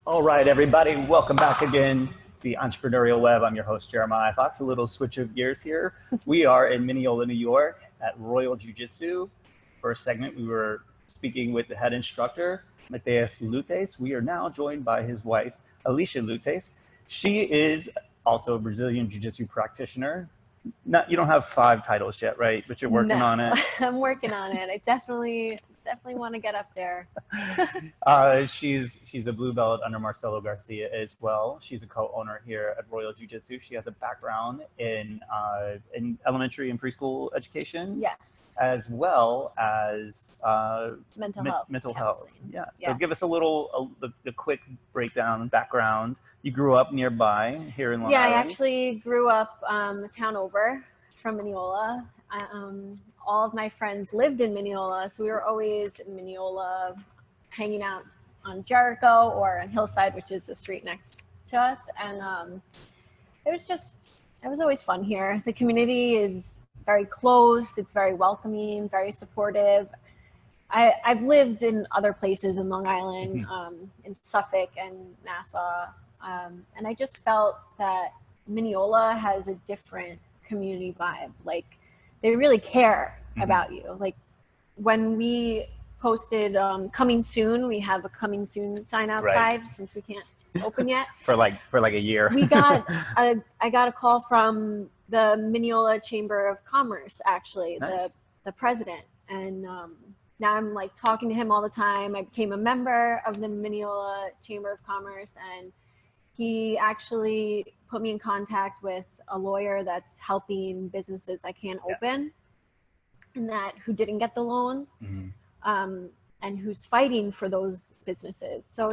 All right, everybody, welcome back again to the Entrepreneurial Web. I'm your host, Jeremiah Fox. A little switch of gears here. We are in Mineola, New York at Royal Jiu Jitsu. First segment, we were speaking with the head instructor, Matheus Lutes. We are now joined by his wife, Alicia Lutes. She is also a Brazilian Jiu Jitsu practitioner. You don't have 5 titles yet, right? But you're working on it. I'm working on it. I definitely want to get up there. She's a blue belt under Marcelo Garcia as well. She's a co-owner here at Royal Jiu Jitsu. She has a background in elementary and preschool education. Yes. As well as mental health. Yeah. So give us a quick breakdown, background. You grew up nearby here in Long Island. I actually grew up a town over from Mineola. All of my friends lived in Mineola, so we were always in Mineola, hanging out on Jericho or on Hillside, which is the street next to us. And it was always fun here. The community is very close. It's very welcoming, very supportive. I've lived in other places in Long Island, in Suffolk and Nassau. And I just felt that Mineola has a different community vibe. Like, they really care about you. Like, when we posted coming soon, we have a coming soon sign outside, since we can't open yet. for like a year. I got a call from the Mineola Chamber of Commerce, actually. Nice. the president. And now I'm like talking to him all the time. I became a member of the Mineola Chamber of Commerce, and he actually put me in contact with a lawyer that's helping businesses that can't open and who didn't get the loans, and who's fighting for those businesses. So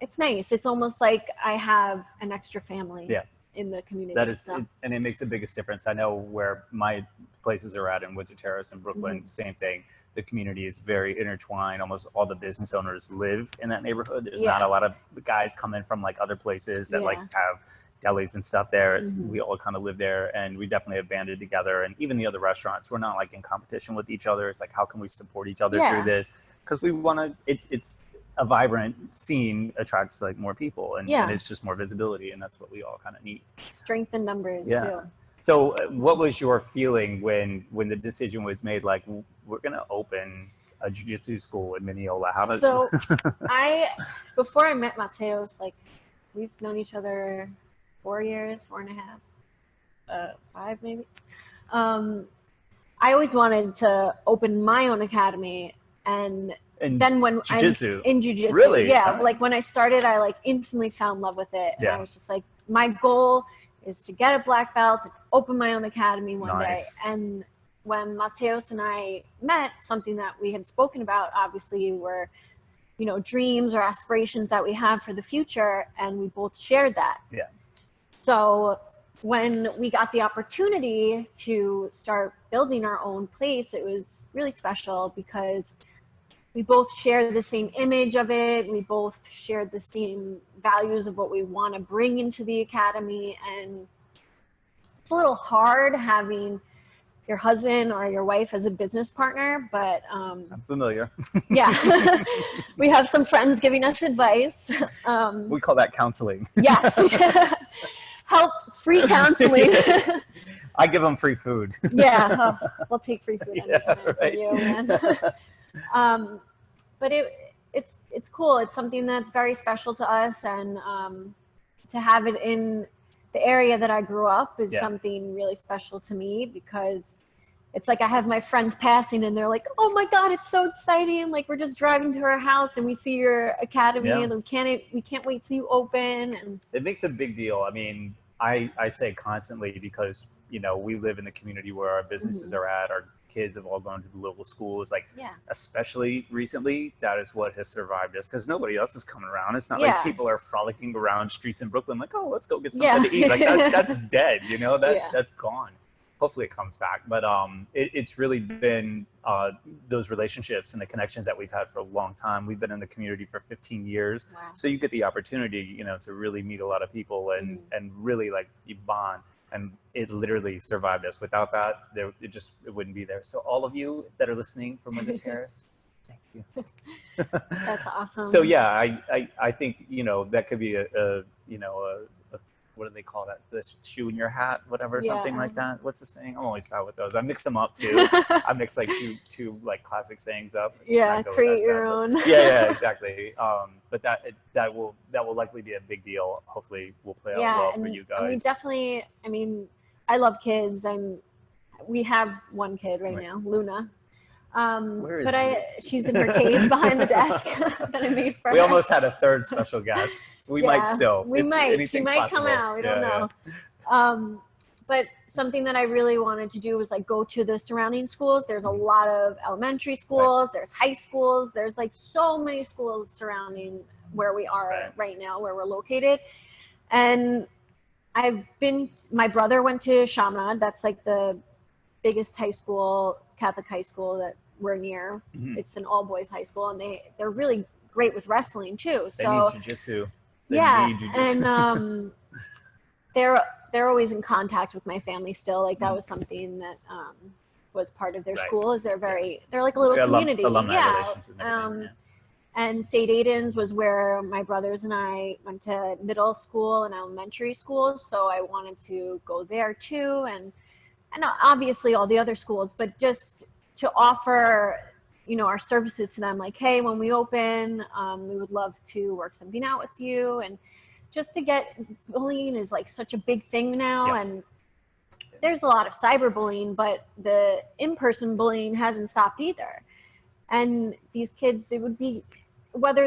it's nice. It's almost like I have an extra family in the community. That is, and it makes the biggest difference. I know where my places are at in Windsor Terrace in Brooklyn, same thing. The community is very intertwined. Almost all the business owners live in that neighborhood. There's not a lot of guys coming from like other places that like have delis and stuff there. We all kind of live there, and we definitely have banded together. And even the other restaurants, we're not like in competition with each other. It's like, how can we support each other through this? Because we want to, it's a vibrant scene attracts like more people, and it's just more visibility, and that's what we all kind of need. Strength in numbers too. So what was your feeling when the decision was made, like, we're going to open a jiu-jitsu school in Mineola? Before I met Matheus, like, we've known each other 4 years, 4.5, 5 maybe. I always wanted to open my own academy, and then when jiu-jitsu. In jiu-jitsu, really? Like when I started, I like instantly fell in love with it, and I was just like, my goal is to get a black belt and open my own academy one day. And when Matheus and I met, something that we had spoken about obviously were, dreams or aspirations that we have for the future, and we both shared that. So when we got the opportunity to start building our own place, it was really special because we both shared the same image of it. We both shared the same values of what we want to bring into the academy. And it's a little hard having your husband or your wife as a business partner, but I'm familiar. We have some friends giving us advice. We call that counseling. Yes. Help, free counseling. I give them free food. We'll take free food anytime from you, man. But it's cool. It's something that's very special to us, and to have it in the area that I grew up is something really special to me, because it's like I have my friends passing and they're like, oh my God, it's so exciting. Like, we're just driving to our house and we see your academy and we can't wait till you open. And it makes a big deal. I mean, I say constantly, because, we live in the community where our businesses are at, our kids have all gone to the local schools. Like, especially recently, that is what has survived us, because nobody else is coming around. It's not like people are frolicking around streets in Brooklyn like, oh, let's go get something to eat. Like, that's dead, that's gone. Hopefully it comes back. But it's really been those relationships and the connections that we've had for a long time. We've been in the community for 15 years. Wow. So you get the opportunity, to really meet a lot of people and really, like, you bond. And it literally survived us. Without that, it wouldn't be there. So all of you that are listening from Windsor Terrace, Thank you. That's awesome. So yeah, I think, that could be a what do they call that? The shoe in your hat, whatever, something like that. What's the saying? I'm always bad with those. I mix them up too. I mix like two like classic sayings up. Yeah, create your own. Yeah, exactly. But that will likely be a big deal. Hopefully, will play out well for you guys. And we definitely. I mean, I love kids, and we have one kid right now, Luna. Where is she's in her cage behind the desk that I made for her. We almost had a third special guest. We might still. We might. She might come out. We don't know. But something that I really wanted to do was like go to the surrounding schools. There's a lot of elementary schools. There's high schools. There's like so many schools surrounding where we are right now, where we're located. And my brother went to Shamna. That's like the biggest high school, Catholic high school that we're near. It's an all boys high school, and they're really great with wrestling too. They need jiu-jitsu. And they're always in contact with my family still. Like that was something that was part of their school. Is they're like a little community. Alumni relations and everything, And St. Aidan's was where my brothers and I went to middle school and elementary school. So I wanted to go there too, and obviously all the other schools, but just to offer, our services to them. Like, hey, when we open, we would love to work something out with you. And just to get, bullying is like such a big thing now. And there's a lot of cyberbullying, but the in-person bullying hasn't stopped either. And these kids, it would be, whether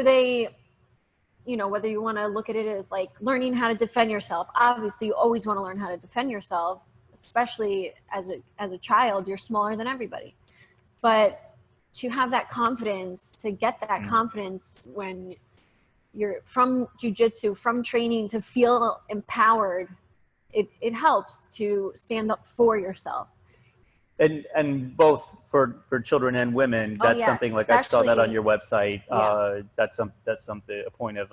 you want to look at it as like learning how to defend yourself. Obviously you always want to learn how to defend yourself, especially as a child. You're smaller than everybody. But to have that confidence, to get that confidence when you're from jiu-jitsu, from training, to feel empowered, it helps to stand up for yourself. And both for children and women, that's something like I saw that on your website. That's something, a point of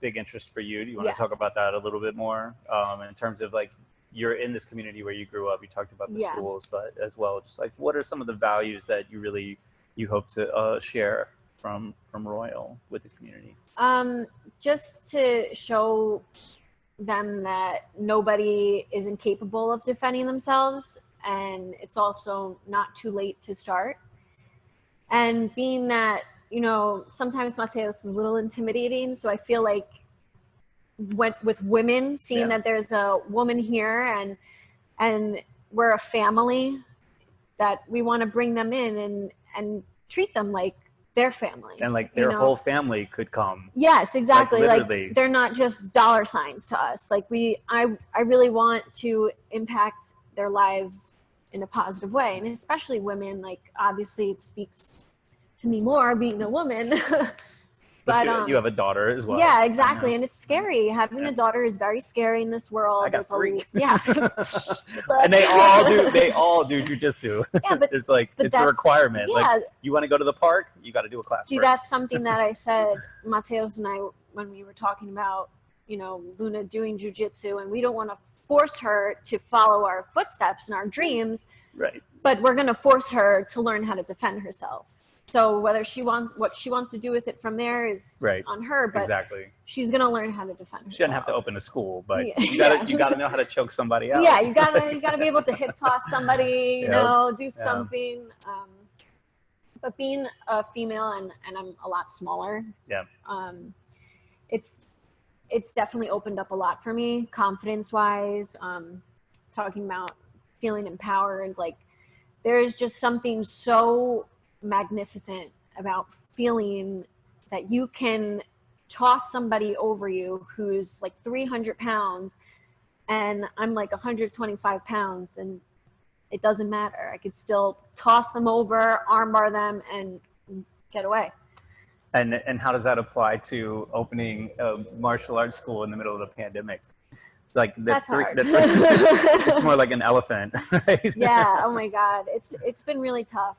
big interest for you. Do you want to talk about that a little bit more in terms of like, you're in this community where you grew up, you talked about the schools, but as well, just like what are some of the values that you hope to share from Royal with the community? Just to show them that nobody is incapable of defending themselves, and it's also not too late to start. And being that, sometimes Matheus is a little intimidating, so I feel like with women, seeing that there's a woman here and we're a family, that we want to bring them in and treat them like their family. And like their whole family could come. Yes, exactly. Like they're not just dollar signs to us. Like I really want to impact their lives in a positive way. And especially women, like obviously it speaks to me more being a woman. But you have a daughter as well. Yeah, exactly. And it's scary. Having a daughter is very scary in this world. I got 3. But, and they all do jiu-jitsu. Yeah, but it's like, it's a requirement. Yeah. Like you want to go to the park, you got to do a class first. That's something that I said, Matheus and I, when we were talking about, Luna doing jiu-jitsu, and we don't want to force her to follow our footsteps and our dreams. Right. But we're going to force her to learn how to defend herself. So whether what she wants to do with it from there is on her, but she's going to learn how to defend herself. She doesn't have to open a school, but you got to know how to choke somebody out. Yeah, you got to be able to hip toss somebody, do something. But being a female and I'm a lot smaller. Yeah. It's definitely opened up a lot for me, confidence-wise. Talking about feeling empowered, like there's just something so magnificent about feeling that you can toss somebody over you who's like 300 pounds and I'm like 125 pounds, and it doesn't matter. I could still toss them over, armbar them, and get away. And how does that apply to opening a martial arts school in the middle of the pandemic? It's like it's more like an elephant, right? Yeah. Oh my God. It's been really tough.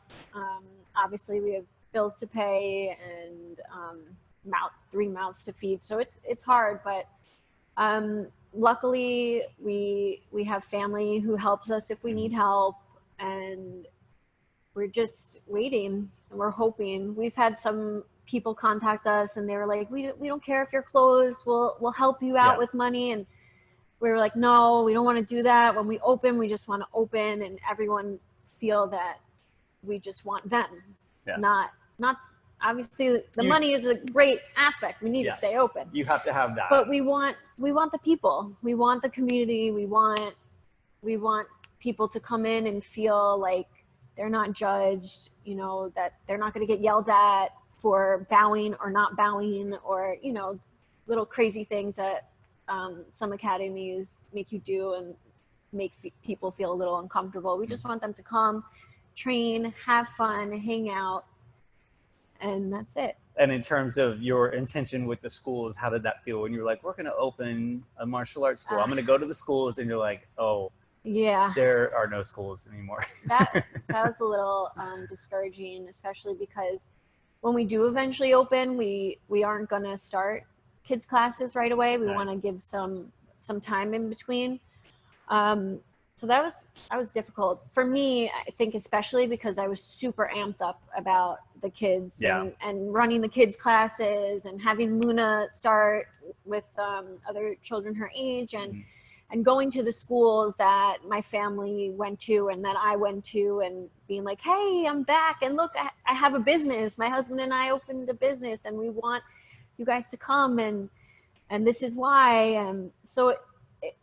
Obviously we have bills to pay and 3 mouths to feed. So it's hard, but luckily we have family who helps us if we need help, and we're just waiting and we're hoping. We've had some people contact us and they were like, we don't care if you're closed. We'll help you out with money. And we were like, no, we don't want to do that. When we open, we just want to open and everyone feel that we just want them. Not obviously the money is a great aspect. We need to stay open. You have to have that. But we want the people. We want the community. We want people to come in and feel like they're not judged, you know, that they're not going to get yelled at for bowing or not bowing, or, you know, little crazy things that some academies make you do and make people feel a little uncomfortable. We just want them to come, train, have fun, hang out, and that's it. And in terms of your intention with the schools, how did that feel when you were like, we're going to open a martial arts school? I'm going to go to the schools, and you're like, oh, yeah, there are no schools anymore. that was a little discouraging, especially because when we do eventually open, we aren't going to start kids classes right away. We want to give some time in between. So that was difficult for me, I think, especially because I was super amped up about the kids and running the kids classes and having Luna start with other children her age and going to the schools that my family went to and that I went to and being like, hey, I'm back. And look, I have a business. My husband and I opened a business and we want you guys to come and this is why. So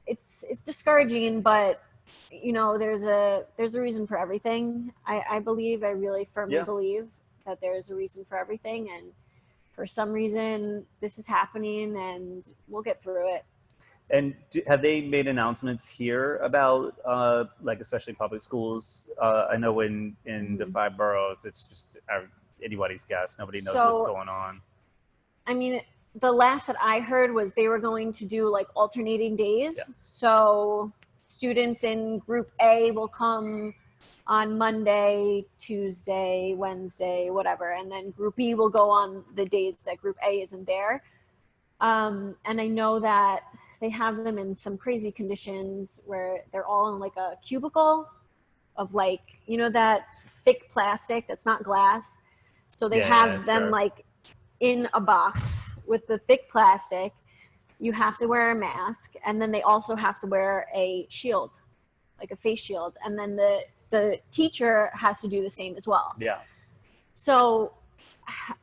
it's discouraging, but you know, there's a reason for everything. I really firmly believe that there's a reason for everything. And for some reason this is happening and we'll get through it. And have they made announcements here about, like, especially public schools? I know in the 5 boroughs, it's just anybody's guess. Nobody knows what's going on. I mean, the last that I heard was they were going to do like alternating days. Yeah. So students in Group A will come on Monday, Tuesday, Wednesday, whatever. And then Group B will go on the days that Group A isn't there. And I know that they have them in some crazy conditions where they're all in like a cubicle of like, you know, that thick plastic that's not glass. So they have them like in a box with the thick plastic. You have to wear a mask, and then they also have to wear a shield, like a face shield. And then the teacher has to do the same as well. Yeah. So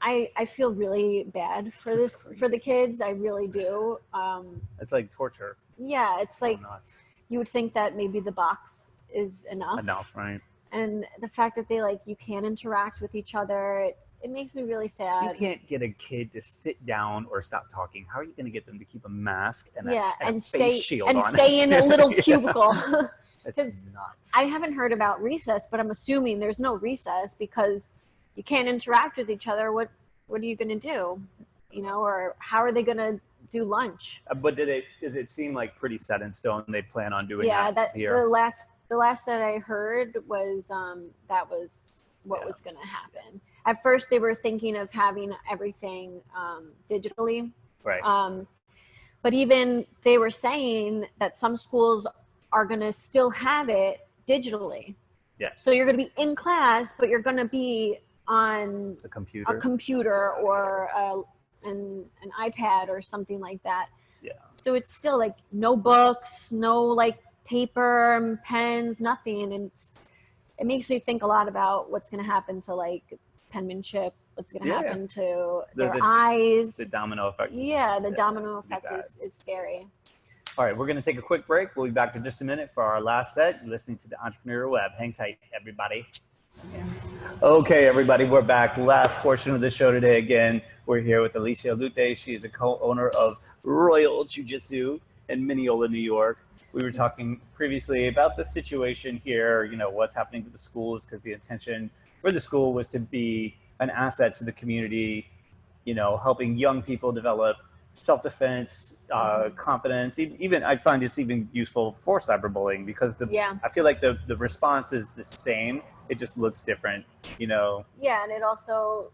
I feel really bad for for the kids. I really do. It's like torture. Yeah, it's so like nuts. You would think that maybe the box is enough. Enough, right? And the fact that you can't interact with each other, it makes me really sad. You can't get a kid to sit down or stop talking. How are you going to get them to keep a mask and a face shield on? And stay in a little cubicle. It's nuts. I haven't heard about recess, but I'm assuming there's no recess because you can't interact with each other. What are you going to do? You know, or how are they going to do lunch? But does it seem like pretty set in stone they plan on doing that here? The last that I heard was that was what was going to happen. At first, they were thinking of having everything digitally. Right. But even they were saying that some schools are going to still have it digitally. Yeah. So you're going to be in class, but you're going to be on a computer or an iPad or something like that. Yeah. So it's still like no books, no like paper and pens, nothing. And it makes me think a lot about what's going to happen to like penmanship, what's going to happen to their eyes. The domino effect. The domino effect is scary. All right, we're going to take a quick break. We'll be back in just a minute for our last set. You're listening to the Entrepreneurial Web. Hang tight, everybody. Okay, everybody, we're back. Last portion of the show today. Again, we're here with Alicia Lutes. She is a co-owner of Royal Jiu Jitsu in Mineola, New York. We were talking previously about the situation here, you know, what's happening with the schools, because the intention for the school was to be an asset to the community, you know, helping young people develop self-defense, confidence. Even I find it's even useful for cyberbullying because I feel like the response is the same. It just looks different, you know. Yeah, and it also,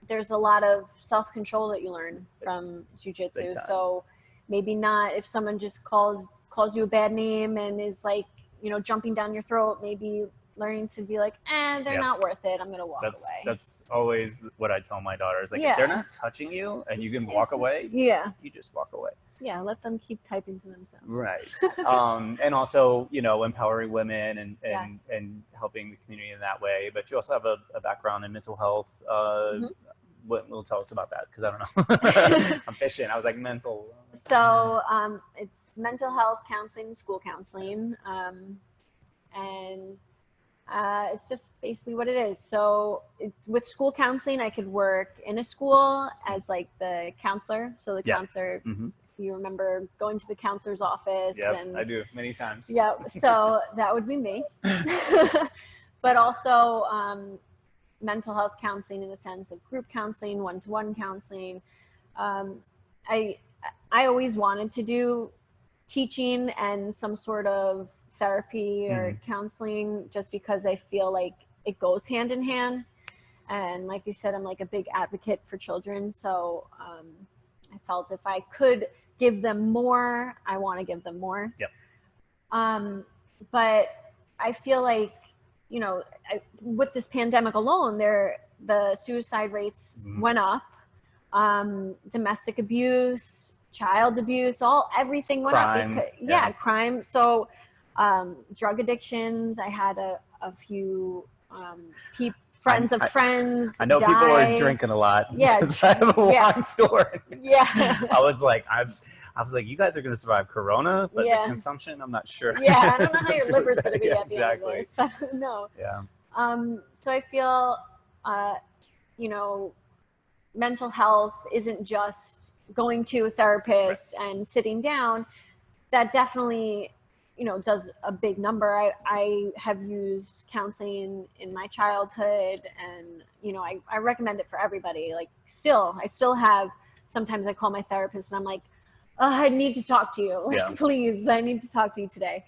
there's a lot of self-control that you learn from jiu-jitsu. So maybe not if someone just calls you a bad name and is like, you know, jumping down your throat, maybe learning to be like, they're not worth it. I'm gonna walk away. That's always what I tell my daughters. Like, if they're not touching you and you can walk away, you just walk away. Yeah, let them keep typing to themselves. Right. And also, you know, empowering women and helping the community in that way. But you also have a background in mental health. What will tell us about that? Because I don't know. I'm fishing. I was like mental. So it's mental health counseling, school counseling, and it's just basically what it is. So with school counseling, I could work in a school as like the counselor. So the counselor, if you remember going to the counselor's office. Yeah, I do many times. Yeah, so that would be me. But also mental health counseling in the sense of group counseling, one-to-one counseling. I always wanted to do teaching and some sort of therapy or counseling, just because I feel like it goes hand in hand. And like you said, I'm like a big advocate for children. So I felt if I could give them more, I want to give them more. Yep. But I feel like, you know, with this pandemic alone, the suicide rates went up, domestic abuse, child abuse, everything went up. Because, crime. So drug addictions. I had a few friends of friends. I know people are drinking a lot. Yeah, because I have a wine store. Yeah. I was like, you guys are going to survive Corona, but the consumption, I'm not sure. Yeah, I don't know how your liver's going to be at the end of this. No. Yeah. So I feel, you know, mental health isn't just going to a therapist and sitting down. That definitely, you know, does a big number. I have used counseling in my childhood, and, you know, I recommend it for everybody. Like, I still have, sometimes I call my therapist and I'm like, I need to talk to you. Like, please, I need to talk to you today.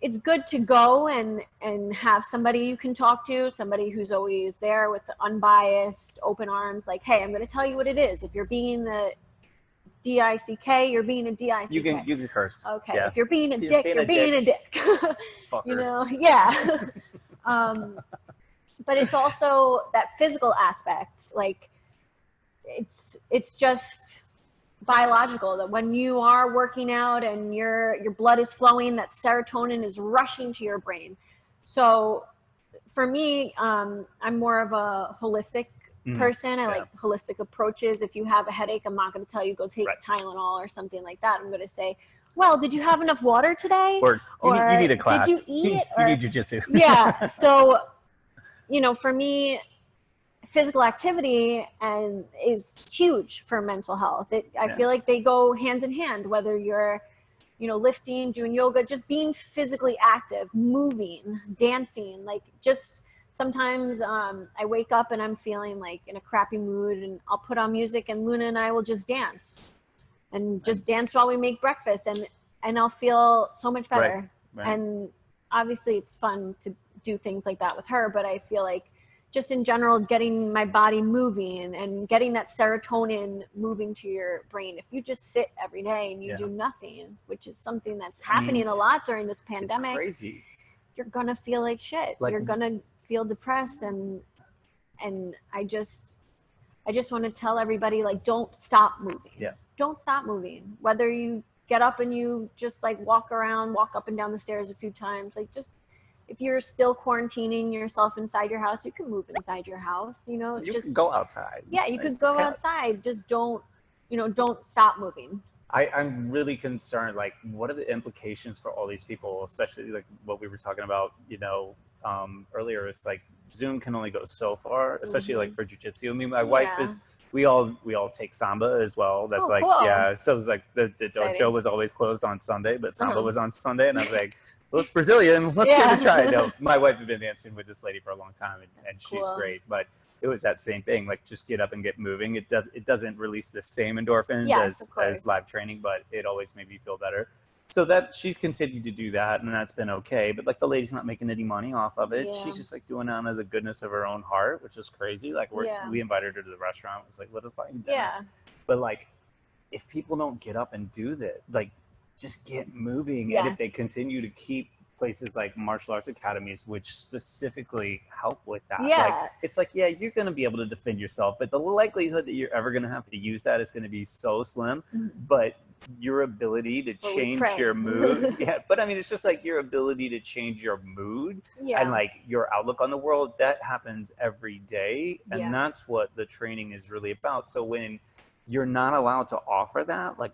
It's good to go and have somebody you can talk to, somebody who's always there with the unbiased, open arms. Like, hey, I'm going to tell you what it is. If you're being the D-I-C-K, you're being a D-I-C-K. You can curse. Okay. Yeah. If you're being a dick, you're being a dick. You know, but it's also that physical aspect. Like, it's just biological that when you are working out and your blood is flowing, that serotonin is rushing to your brain. So for me, I'm more of a holistic person. I like holistic approaches. If you have a headache, I'm not going to tell you go take Tylenol or something like that. I'm going to say, well, did you have enough water today? Or you need a class. Did you eat? You need jiu-jitsu. Yeah. So, you know, for me, physical activity is huge for mental health. I feel like they go hand in hand, whether you're, you know, lifting, doing yoga, just being physically active, moving, dancing. Like, just sometimes I wake up and I'm feeling like in a crappy mood, and I'll put on music and Luna and I will just dance and just dance while we make breakfast, and I'll feel so much better. Right. And obviously it's fun to do things like that with her, but I feel like just in general, getting my body moving and getting that serotonin moving to your brain. If you just sit every day and you do nothing, which is something that's happening a lot during this pandemic, it's crazy. You're going to feel like shit. You're going to feel depressed. And I just want to tell everybody, like, don't stop moving. Yeah. Don't stop moving. Whether you get up and you just like walk up and down the stairs a few times, like, just, if you're still quarantining yourself inside your house, you can move inside your house, you know. You can go outside. Yeah, you could go outside. Just don't stop moving. I'm really concerned, like, what are the implications for all these people, especially like what we were talking about, you know, earlier. It's like Zoom can only go so far, especially like for jiu-jitsu. I mean, my wife is, we all take Samba as well. That's cool. So it's like the dojo was always closed on Sunday, but Samba was on Sunday, and I was like, well, it's Brazilian. Let's give it a try. No, my wife had been dancing with this lady for a long time, and she's great. But it was that same thing, like, just get up and get moving. It doesn't release the same endorphins as live training, but it always made me feel better. So that she's continued to do that, and that's been okay. But like, the lady's not making any money off of it. She's just like doing it out of the goodness of her own heart, which is crazy. Like, we invited her to the restaurant. It was like, let us buy you dinner. Yeah. But like, if people don't get up and do that, like, just get moving. And if they continue to keep places like martial arts academies, which specifically help with that. Yeah. Like, it's like, yeah, you're going to be able to defend yourself, but the likelihood that you're ever going to have to use that is going to be so slim. But your ability to change your mood, but I mean, it's just like your ability to change your mood and like your outlook on the world, that happens every day. And that's what the training is really about. So when you're not allowed to offer that, like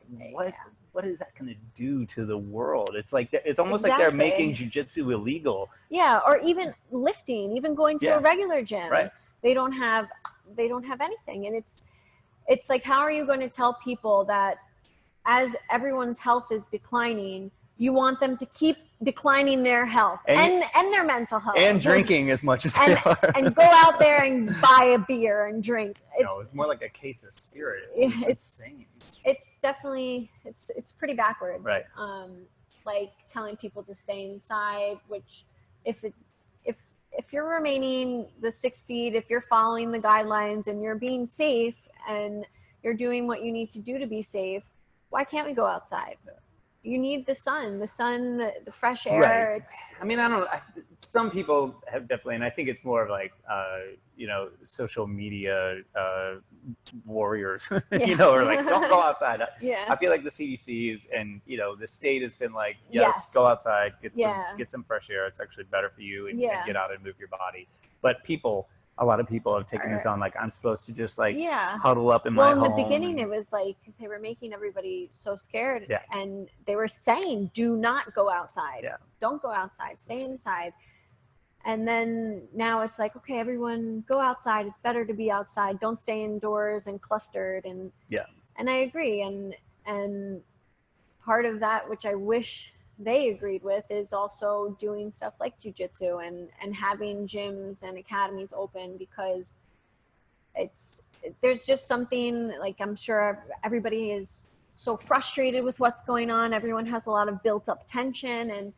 what is that going to do to the world? It's like, it's almost like they're making jiu-jitsu illegal. Yeah. Or even lifting, even going to a regular gym. Right. They don't have anything. And it's like, how are you going to tell people that as everyone's health is declining, you want them to keep declining their health and their mental health and drinking as much as they are, and go out there and buy a beer and drink. It's more like a case of spirit. It's insane. It's definitely it's pretty backwards. Right. Like telling people to stay inside, which if you're remaining the 6 feet, if you're following the guidelines and you're being safe and you're doing what you need to do to be safe, why can't we go outside? You need the sun, the fresh air. Right. I mean, I don't know. Some people have definitely, and I think it's more of like, social media warriors, or like, don't go outside. I feel like the CDC's and, the state has been like, yes. Go outside, get some fresh air. It's actually better for you and get out and move your body. But a lot of people have taken this on, like, I'm supposed to just like huddle up in my home. Well, in the beginning, it was like they were making everybody so scared, and they were saying, "Do not go outside. Don't go outside. Stay inside." And then now it's like, okay, everyone go outside. It's better to be outside. Don't stay indoors and clustered. And and I agree. And part of that, which I wish they agreed with, is also doing stuff like jiu-jitsu and having gyms and academies open, because there's just something, like, I'm sure everybody is so frustrated with what's going on. Everyone has a lot of built up tension, and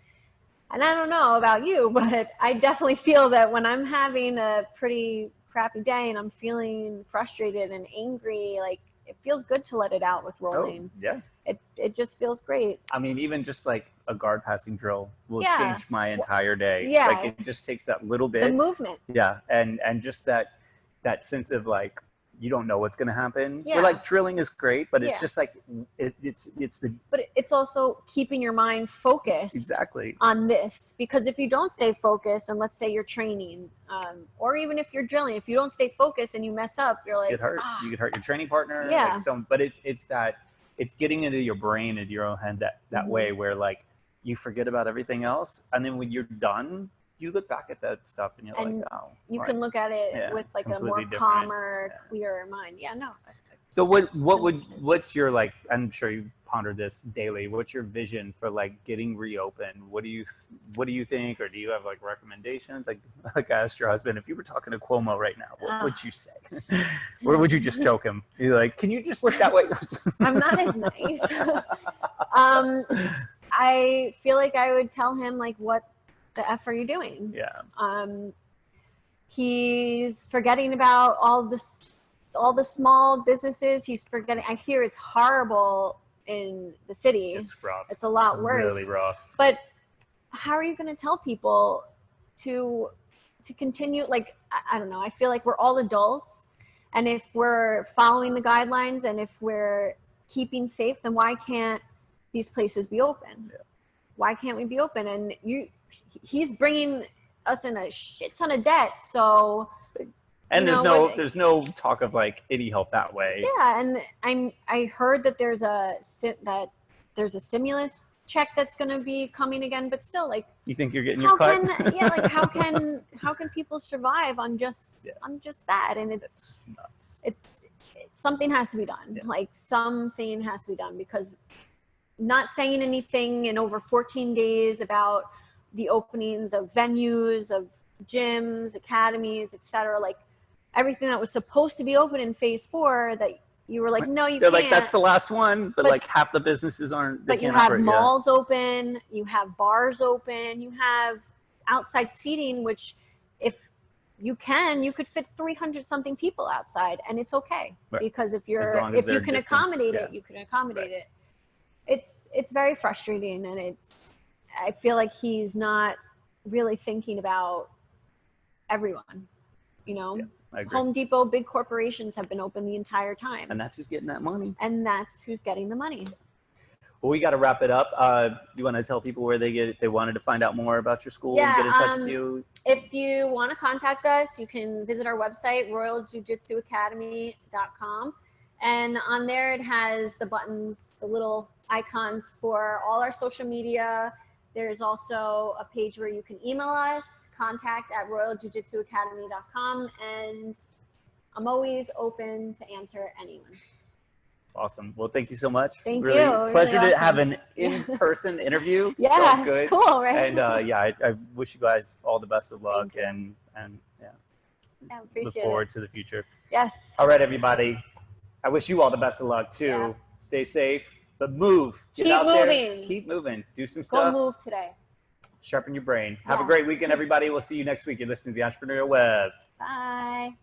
I don't know about you, but I definitely feel that when I'm having a pretty crappy day and I'm feeling frustrated and angry, like, it feels good to let it out with rolling. It just feels great. I mean, even just like a guard passing drill will change my entire day. Like, it just takes that little bit. The movement. And just that sense of like, you don't know what's going to happen. We're like, drilling is great, but it's just like, but it's also keeping your mind focused on this, because if you don't stay focused, and let's say you're training, or even if you're drilling, if you don't stay focused and you mess up, you're like, you could hurt your training partner. But it's getting into your brain, into your own head that way where like you forget about everything else. And then when you're done, you look back at that stuff and you're like, oh. You can look at it with like a more calmer, clearer mind. So what's your, like, I'm sure you ponder this daily, what's your vision for like getting reopened? What do you think, or do you have like recommendations? Like I asked your husband, if you were talking to Cuomo right now, what would you say? Or would you just choke him? You're like, can you just look that way? I'm not as nice. I feel like I would tell him, like, what the F are you doing? He's forgetting about all the small businesses. He's forgetting. I hear it's horrible in the city. It's rough. It's a lot worse. Really rough. But how are you going to tell people to continue? Like, I don't know. I feel like we're all adults, and if we're following the guidelines and if we're keeping safe, then why can't these places be open? Why can't we be open? And he's bringing us in a shit ton of debt. So, and there's no talk of like any help that way. And I heard that there's a stimulus check that's going to be coming again, but still, like, you think you're getting your cut? Like, how can people survive on just that? And it's nuts. It's something has to be done. Like, something has to be done, because not saying anything in over 14 days about the openings of venues, of gyms, academies, etc. Like, everything that was supposed to be open in phase 4 that you were like, no, you can't. They're like, that's the last one, but like half the businesses aren't. But you have malls open, you have bars open, you have outside seating, which if you could fit 300 something people outside, and it's okay. Because if you can accommodate it, you can accommodate it. It's very frustrating, and I feel like he's not really thinking about everyone, you know? Yeah, I agree. Home Depot, big corporations have been open the entire time. And that's who's getting that money. And that's who's getting the money. Well, we got to wrap it up. You want to tell people where they get, if they wanted to find out more about your school and get in touch with you? If you want to contact us, you can visit our website, royaljiujitsuacademy.com. And on there, it has the buttons, the little icons for all our social media. There's also a page where you can email us, contact@royaljiujitsuacademy.com. And I'm always open to answer anyone. Awesome. Well, thank you so much. Thank really you. Pleasure really to have an in-person interview. Yeah, good. Cool, right? And I wish you guys all the best of luck and look forward to the future. Yes. All right, everybody. I wish you all the best of luck too. Yeah. Stay safe, but move. Get out there. Keep moving. Do some stuff. Go move today. Sharpen your brain. Have a great weekend, everybody. We'll see you next week. You're listening to the Entrepreneurial Web. Bye.